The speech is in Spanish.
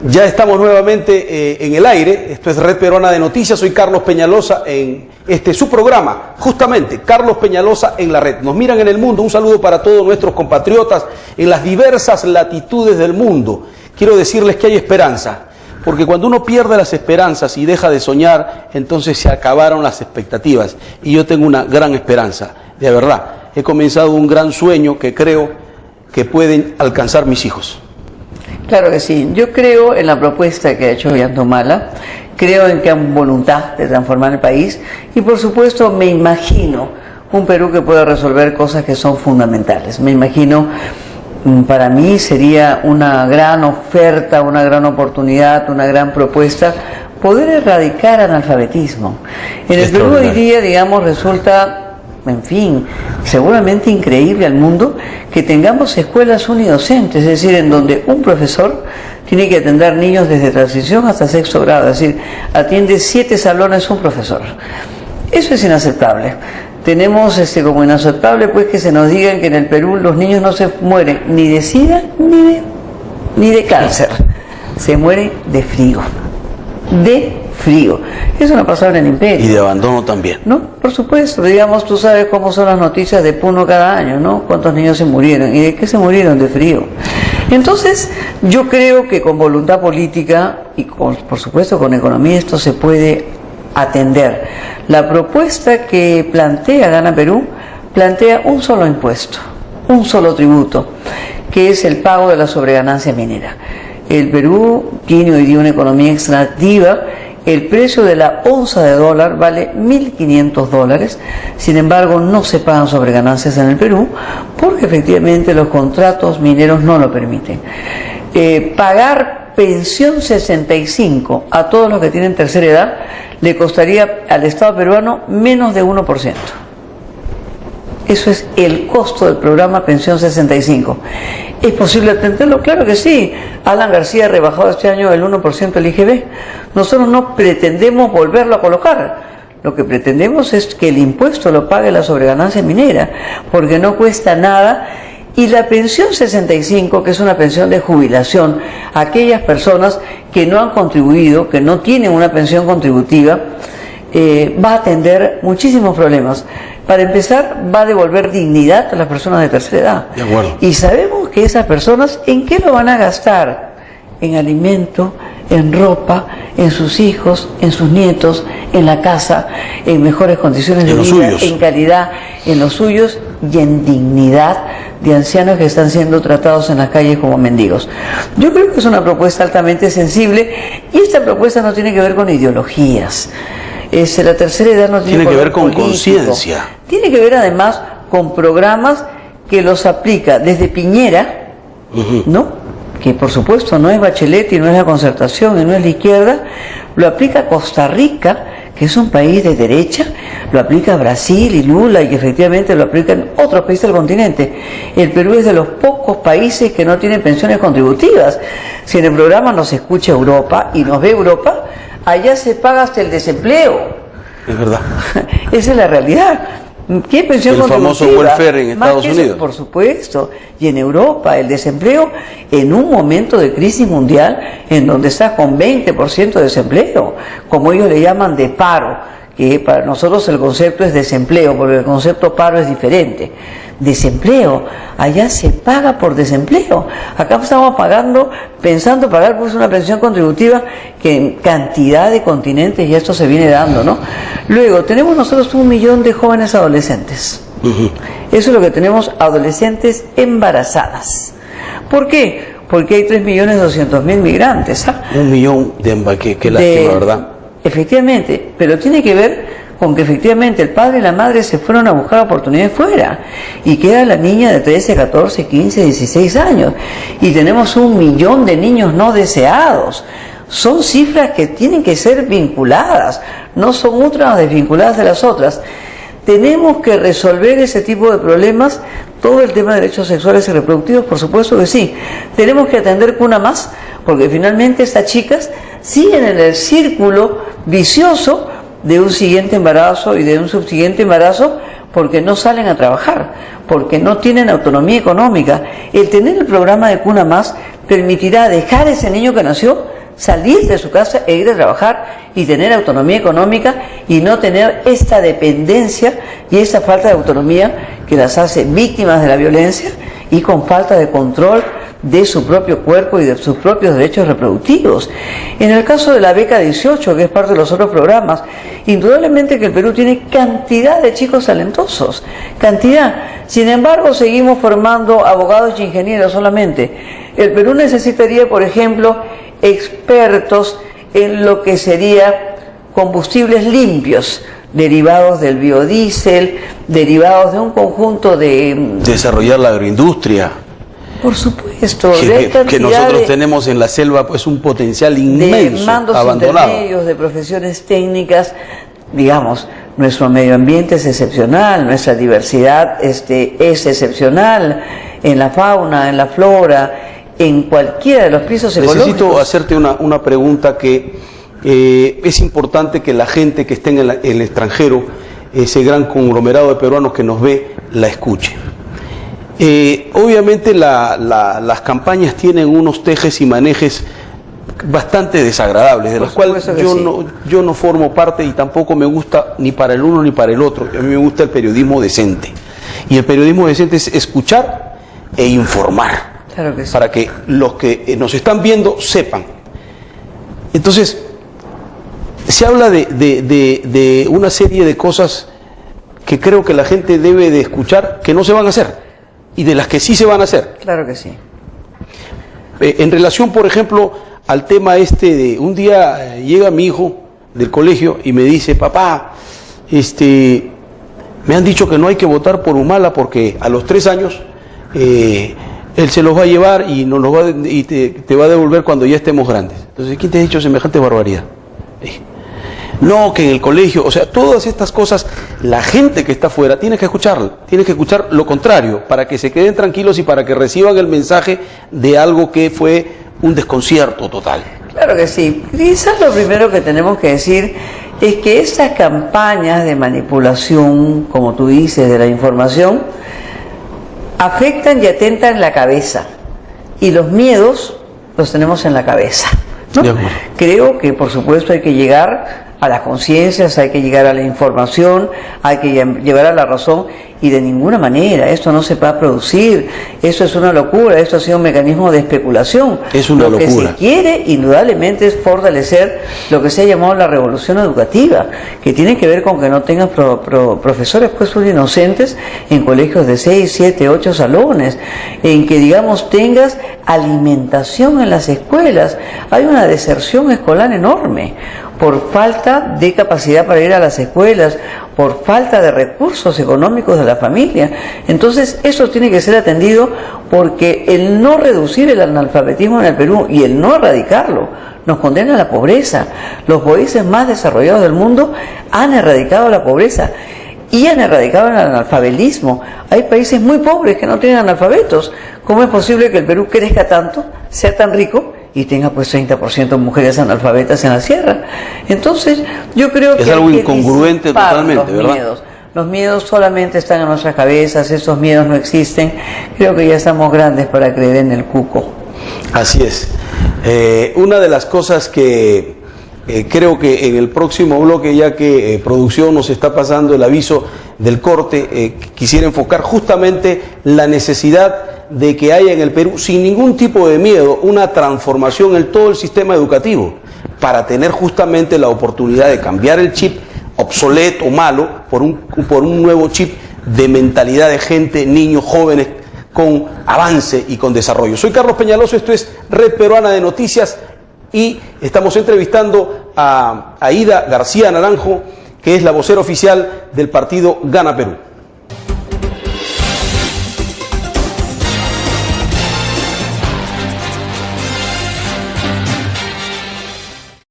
Ya estamos nuevamente en el aire. Esto es Red Peruana de Noticias. Soy Carlos Peñalosa en su programa, justamente, Carlos Peñalosa en la red. Nos miran en el mundo. Un saludo para todos nuestros compatriotas en las diversas latitudes del mundo. Quiero decirles que hay esperanza, porque cuando uno pierde las esperanzas y deja de soñar, entonces se acabaron las expectativas. Y yo tengo una gran esperanza, de verdad. He comenzado un gran sueño que creo que pueden alcanzar mis hijos. Claro que sí. Yo creo en la propuesta que ha hecho Ollantumala, creo en que hay voluntad de transformar el país y por supuesto me imagino un Perú que pueda resolver cosas que son fundamentales. Me imagino, para mí sería una gran oferta, una gran oportunidad, una gran propuesta poder erradicar analfabetismo. En el Perú hoy día, digamos, resulta, en fin, seguramente increíble al mundo que tengamos escuelas unidocentes, es decir, en donde un profesor tiene que atender niños desde transición hasta sexto grado, es decir, atiende 7 salones un profesor. Eso es inaceptable. Tenemos como inaceptable pues que se nos digan que en el Perú los niños no se mueren ni de SIDA ni de cáncer, se mueren de frío. De frío. Eso no pasaba en el imperio. Y de abandono también. ¿No? Por supuesto. Digamos, tú sabes cómo son las noticias de Puno cada año, ¿no? Cuántos niños se murieron. ¿Y de qué se murieron? De frío. Entonces, yo creo que con voluntad política y por supuesto con economía esto se puede atender. La propuesta que plantea Gana Perú plantea un solo impuesto, un solo tributo, que es el pago de la sobreganancia minera. El Perú tiene hoy día una economía extractiva. El precio de la onza de dólar vale $1.500, sin embargo no se pagan sobreganancias en el Perú porque efectivamente los contratos mineros no lo permiten. Pagar pensión 65 a todos los que tienen tercera edad le costaría al Estado peruano menos de 1%. Eso es el costo del programa Pensión 65. ¿Es posible atenderlo? Claro que sí. Alan García ha rebajado este año el 1% del IGB. Nosotros no pretendemos volverlo a colocar. Lo que pretendemos es que el impuesto lo pague la sobreganancia minera, porque no cuesta nada. Y la pensión 65, que es una pensión de jubilación, aquellas personas que no han contribuido, que no tienen una pensión contributiva, va a atender muchísimos problemas. Para empezar, va a devolver dignidad a las personas de tercera edad. De acuerdo. Y sabemos que esas personas, ¿en qué lo van a gastar? En alimento, en ropa, en sus hijos, en sus nietos, en la casa, en mejores condiciones de vida, en calidad, en los suyos y en dignidad de ancianos que están siendo tratados en las calles como mendigos. Yo creo que es una propuesta altamente sensible y esta propuesta no tiene que ver con ideologías. La tercera edad no tiene que ver con conciencia. Tiene que ver además con programas que los aplica desde Piñera, ¿no? Que por supuesto no es Bachelet y no es la Concertación y no es la izquierda, lo aplica Costa Rica, que es un país de derecha, lo aplica Brasil y Lula y efectivamente lo aplican otros países del continente. El Perú es de los pocos países que no tienen pensiones contributivas. Si en el programa nos escucha Europa y nos ve Europa, allá se paga hasta el desempleo. Es verdad. Esa es la realidad. ¿Qué pensión contributiva? El famoso welfare en Estados Unidos. Por supuesto. Y en Europa, el desempleo en un momento de crisis mundial en donde está con 20% de desempleo, como ellos le llaman de paro, que para nosotros el concepto es desempleo, porque el concepto paro es diferente. Desempleo, allá se paga por desempleo. Acá estamos pagando, pensando pagar pues una pensión contributiva que en cantidad de continentes ya esto se viene dando, ¿no? Luego, tenemos nosotros 1 millón de jóvenes adolescentes. Eso es lo que tenemos, adolescentes embarazadas. ¿Por qué? Porque hay 3.200.000 migrantes. 1 millón qué lástima, ¿verdad? Efectivamente, pero tiene que ver con que efectivamente el padre y la madre se fueron a buscar oportunidades fuera y queda la niña de 13, 14, 15, 16 años y tenemos 1 millón de niños no deseados. Son cifras que tienen que ser vinculadas, no son otras desvinculadas de las otras. Tenemos que resolver ese tipo de problemas, todo el tema de derechos sexuales y reproductivos, por supuesto que sí. Tenemos que atender Cuna Más, porque finalmente estas chicas siguen en el círculo vicioso de un siguiente embarazo y de un subsiguiente embarazo porque no salen a trabajar, porque no tienen autonomía económica. El tener el programa de Cuna Más permitirá dejar a ese niño que nació, salir de su casa e ir a trabajar y tener autonomía económica y no tener esta dependencia y esta falta de autonomía que las hace víctimas de la violencia y con falta de control de su propio cuerpo y de sus propios derechos reproductivos. En el caso de la beca 18, que es parte de los otros programas, indudablemente que el Perú tiene cantidad de chicos talentosos, cantidad. Sin embargo, seguimos formando abogados y ingenieros solamente. El Perú necesitaría, por ejemplo, expertos en lo que sería combustibles limpios, derivados del biodiesel, derivados de un conjunto de... Desarrollar la agroindustria. Por supuesto, que nosotros tenemos en la selva pues un potencial inmenso, de mandos abandonado. Intermedios, de profesiones técnicas, digamos, nuestro medio ambiente es excepcional, nuestra diversidad es excepcional, en la fauna, en la flora, en cualquiera de los pisos ecológicos. Necesito hacerte una pregunta que es importante que la gente que esté en el extranjero, ese gran conglomerado de peruanos que nos ve, la escuche. Obviamente las campañas tienen unos tejes y manejes bastante desagradables, de los cuales yo no formo parte y tampoco me gusta ni para el uno ni para el otro. A mí me gusta el periodismo decente. Y el periodismo decente es escuchar e informar. Claro que sí. Para que los que nos están viendo sepan. Entonces, se habla de una serie de cosas que creo que la gente debe de escuchar, que no se van a hacer, y de las que sí se van a hacer. Claro que sí. En relación, por ejemplo, al tema de un día llega mi hijo del colegio y me dice: papá, me han dicho que no hay que votar por Humala porque a los 3 años él se los va a llevar y nos los va y te va a devolver cuando ya estemos grandes. Entonces, ¿quién te ha dicho semejante barbaridad? No, que en el colegio, o sea, todas estas cosas, la gente que está afuera tiene que escuchar lo contrario, para que se queden tranquilos y para que reciban el mensaje de algo que fue un desconcierto total. Claro que sí. Quizás lo primero que tenemos que decir es que estas campañas de manipulación, como tú dices, de la información, afectan y atentan la cabeza. Y los miedos los tenemos en la cabeza, ¿no? Creo que, por supuesto, hay que llegar a las conciencias, hay que llegar a la información, hay que llevar a la razón, y de ninguna manera esto no se va a producir. Esto es una locura, esto ha sido un mecanismo de especulación. Es una locura. Lo que se quiere indudablemente es fortalecer lo que se ha llamado la revolución educativa, que tiene que ver con que no tengas profesores puestos inocentes en colegios de 6, 7, 8 salones, en que, digamos, tengas alimentación en las escuelas. Hay una deserción escolar enorme por falta de capacidad para ir a las escuelas, por falta de recursos económicos de la familia. Entonces, eso tiene que ser atendido, porque el no reducir el analfabetismo en el Perú y el no erradicarlo nos condena a la pobreza. Los países más desarrollados del mundo han erradicado la pobreza y han erradicado el analfabetismo. Hay países muy pobres que no tienen analfabetos. ¿Cómo es posible que el Perú crezca tanto, sea tan rico y tenga pues 30% de mujeres analfabetas en la sierra? Entonces, yo creo que es algo incongruente totalmente, ¿verdad? Los miedos solamente están en nuestras cabezas, esos miedos no existen. Creo que ya estamos grandes para creer en el cuco. Así es. Una de las cosas que creo que en el próximo bloque, ya que producción nos está pasando el aviso del corte, quisiera enfocar justamente la necesidad de que haya en el Perú, sin ningún tipo de miedo, una transformación en todo el sistema educativo, para tener justamente la oportunidad de cambiar el chip obsoleto, malo, por un nuevo chip de mentalidad de gente, niños, jóvenes, con avance y con desarrollo. Soy Carlos Peñalosa, esto es Red Peruana de Noticias, y estamos entrevistando a Aida García Naranjo, que es la vocera oficial del partido Gana Perú.